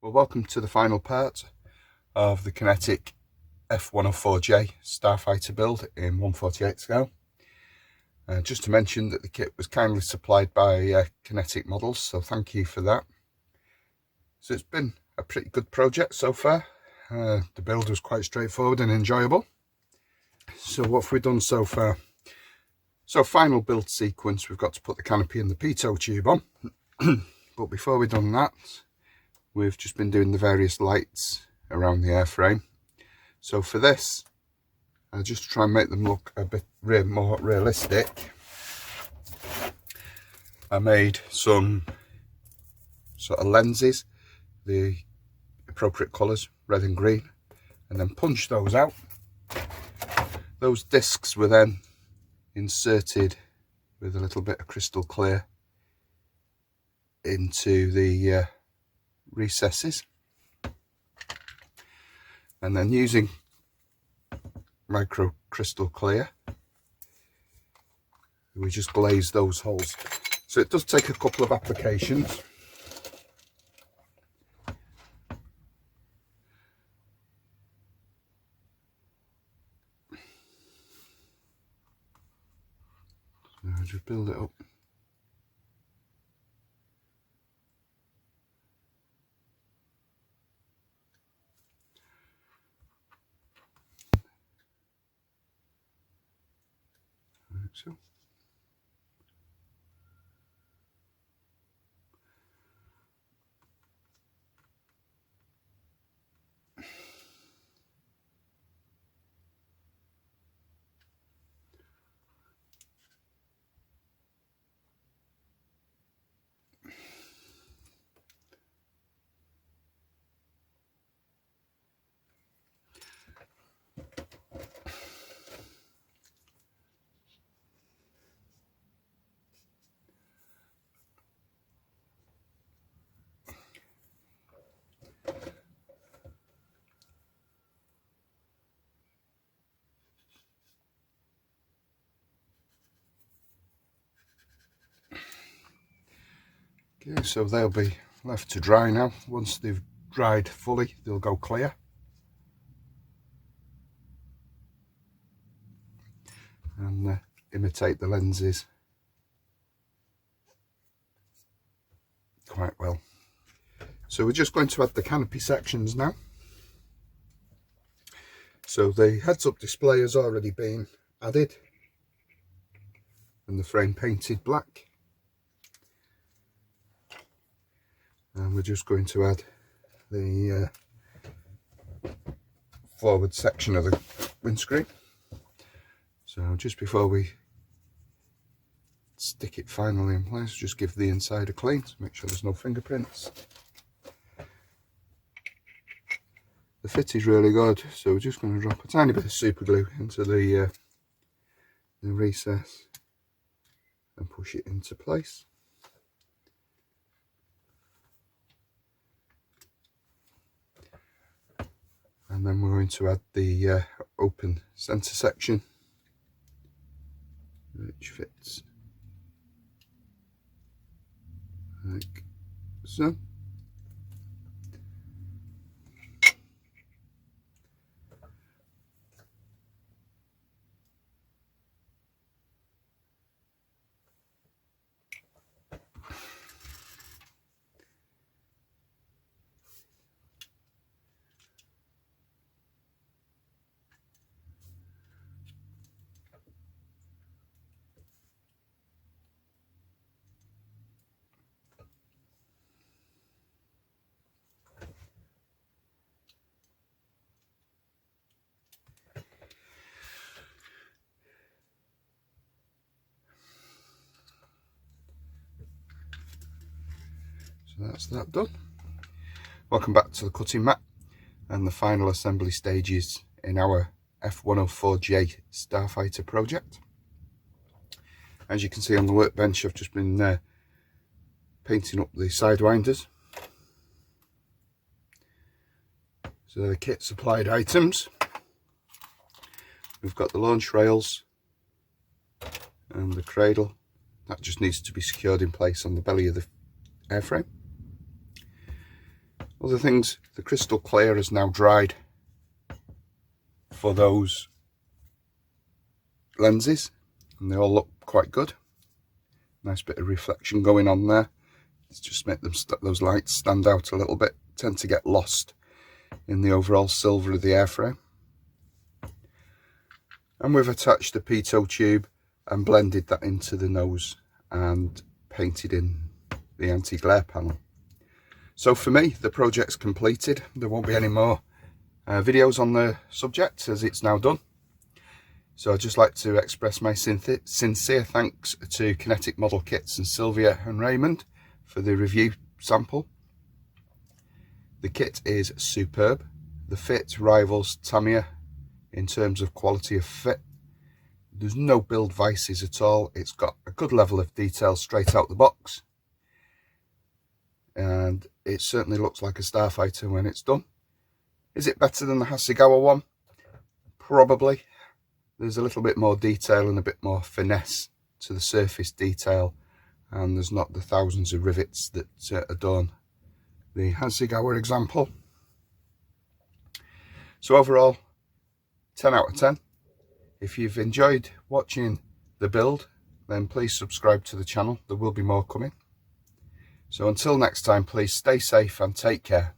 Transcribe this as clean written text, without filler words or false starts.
Well, welcome to the final part of the Kinetic F-104J Starfighter build in 1/48 scale. Just to mention that the kit was kindly supplied by Kinetic Models, so thank you for that. So it's been a pretty good project so far. The build was quite straightforward and enjoyable. So what have we done so far? So final build sequence, we've got to put the canopy and the pitot tube on. But before we've done that, we've just been doing the various lights around the airframe. So for this, just to try and make them look a bit more realistic, I made some sort of lenses, the appropriate colours, red and green, and then punched those out. Those discs were then inserted with a little bit of crystal clear into the recesses, and then using micro crystal clear we just glaze those holes. So it does take a couple of applications. So I just build it up. Like so. Okay, so they'll be left to dry now. Once they've dried fully, they'll go clear. And imitate the lenses quite well. So we're just going to add the canopy sections now. So the heads-up display has already been added and the frame painted black. And we're just going to add the forward section of the windscreen. So just before we stick it finally in place, just give the inside a clean to make sure there's no fingerprints. The fit is really good, so we're just going to drop a tiny bit of super glue into the recess and push it into place. And then we're going to add the open centre section, which fits like so. So that's that done. Welcome back to the cutting mat and the final assembly stages in our F-104J Starfighter project. As you can see on the workbench, I've just been painting up the sidewinders. So they're the kit supplied items. We've got the launch rails and the cradle. That just needs to be secured in place on the belly of the airframe. Other things, the crystal clear has now dried for those lenses, and they all look quite good. Nice bit of reflection going on there. Let's just make them those lights stand out a little bit. Tend to get lost in the overall silver of the airframe. And we've attached the pitot tube and blended that into the nose and painted in the anti-glare panel. So for me, the project's completed. There won't be any more videos on the subject as it's now done. So I'd just like to express my sincere thanks to Kinetic Model Kits and Sylvia and Raymond for the review sample. The kit is superb. The fit rivals Tamiya in terms of quality of fit. There's no build vices at all. It's got a good level of detail straight out the box. And it certainly looks like a Starfighter when it's done. Is it better than the Hasegawa one? Probably. There's a little bit more detail and a bit more finesse to the surface detail, and there's not the thousands of rivets that adorn the Hasegawa example. So overall, 10 out of 10. If you've enjoyed watching the build, then please subscribe to the channel. There will be more coming. So until next time, please stay safe and take care.